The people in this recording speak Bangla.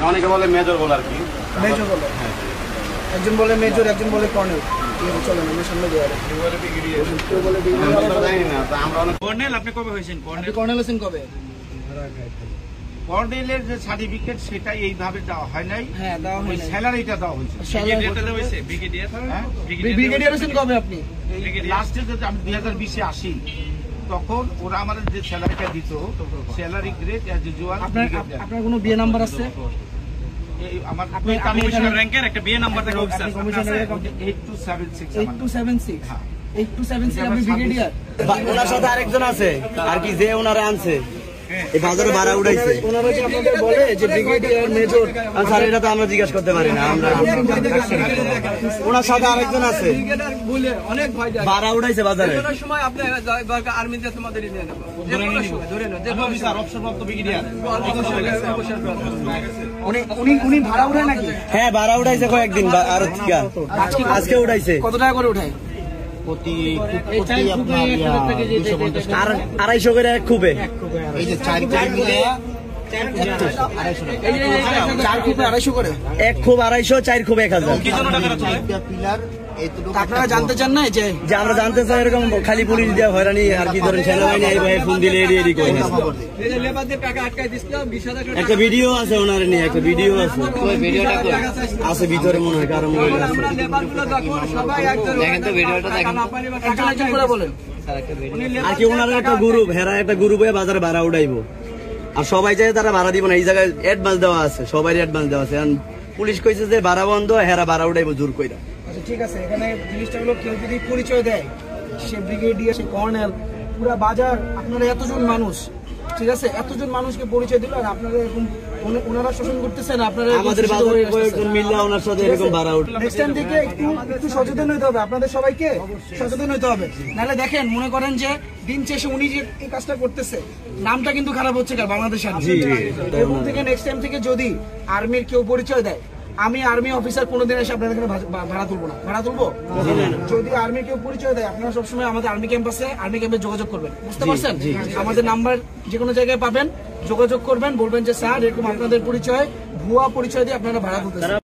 অনেকে বলে মেজর বলে আর কি, মেজর বলে, একজন বলে মেজর, একজন বলে কর্নেল। চলে না, আমি সামনে দিয়ে কর্নেল। আপনি কবে হয়েছেন কর্নেল? কর্নেল আছেন কবে? কর্নেলের যে সার্টিফিকেট সেটা এইভাবে দেওয়া হয় নাই। হ্যাঁ, দেওয়া হয় নাই। স্যালারিটা দেওয়া হয়েছে। ব্রিগেডিয়ার আছেন কবে আপনি? লাস্টে যদি আমি 2020-এ আসি, তখন ওরা আমাদের যে স্যালারিটা দিত, স্যালারি গ্রেড অ্যাজ ইউজুয়াল। আপনার কোনো বিয়ে নাম্বার আছে? আমার কমিশনার র‍্যাঙ্কের একটা বিয়ে নাম্বার থাকে অফিসার, 8276। 8276 8276 আপনি ব্রিগেডিয়ার। ওনার সাথে আরেকজন আছে আর কি, যে ওনারা আনছে এই বাজারে ভাড়া উঠাইছে। ওনারা যে আপনাদের বলে যে ব্রিগেডিয়ার মেজর, স্যার এটা তো আমরা জিজ্ঞাসা করতে পারি না। আমরা ওনার সাথে আরেকজন আছে বলে অনেক ভয় দেয়, ভাড়া উঠাইছে বাজারে। কোন সময় আপনি দরকার আর্মিতে তোমাদের নিয়ে নেব, ধরে নাও অফিসার অবসরপ্রাপ্ত ব্রিগেডিয়ার। উনি ভাড়া উঠায় নাকি? হ্যাঁ, ভাড়া উঠাইছে কয়েকদিন আর আজকে উঠাইছে। কত টাকা করে উঠায়? প্রতি আপনার 250 করে এক খুবে। এই যে 4 কোটি মিলে 4 খুবে 250 করে, এক খুব 250, 4 খুব 1000। পিলার এইটুকু। আপনারা জানতে চান না যে আমরা জানতে চাই এরকম খালি পুলিশ দিয়ে হয়রানি আর কি, ধরেন সেনাবাহিনী এই ফোন দিলে এডি করে। একটা ভিডিও আছে ওনার নিয়ে, একটা ভিডিও আছে। ভিডিওটা আছে ভিতরে মনে হয় কারণ দেখেন তো ভিডিওটা দেখেন। একজন করে বলেন আর কি, ওনার একটা গ্রুপ, হেরা একটা গ্রুপ হয়ে বাজারে ভাড়া উঠাইবো। আর সবাই চাই তারা ভাড়া দিব না, এই জায়গায় অ্যাডভান্স দেওয়া আছে, সবাই অ্যাডভান্স দেওয়া আছে। পুলিশ কইছে যে ভাড়া বন্ধ, হেরা ভাড়া উঠাইবো জোর কইরা। আচ্ছা ঠিক আছে, এখানে জিনিসটা হলো কেউ যদি পরিচয় দেয়, সে ব্রিগেডিয়ার, সে কর্নেল, পুরা বাজার, আপনারা এতজন মানুষ, ঠিক আছে, এতজন মানুষকে পরিচয় দিল, আর আপনারা এরকম ওনারা শোষণ করতেছেন, আপনারা আমাদের বাজারে কয়েকজন মিললে ওনার সাথে এরকম ভাড়া উঠে। নেক্সট টাইম থেকে একটু সচেতন হতে হবে, আপনাদের সবাইকে সচেতন হতে হবে। নাহলে দেখেন, মনে করেন যে দিন শেষে উনি যে এই কাজটা করতেছে, নামটা কিন্তু খারাপ হচ্ছে বাংলাদেশ আর্মি। এবং থেকে নেক্সট টাইম থেকে যদি আর্মির কেউ পরিচয় দেয়, আমি আর্মি অফিসার কোনোদিন এসে আপনাদের এখানে ভাড়া তুলবো না। ভাড়া তুলবো যদি আর্মি কেউ পরিচয় দেয়, আপনারা সবসময় আমাদের আর্মি ক্যাম্প আছে, আর্মি ক্যাম্পে যোগাযোগ করবেন, বুঝতে পারছেন? আমাদের নাম্বার যে কোনো জায়গায় পাবেন, যোগাযোগ করবেন, বলবেন যে স্যার এরকম আপনাদের পরিচয়, ভুয়া পরিচয় দিয়ে আপনারা ভাড়া তুলতেছেন।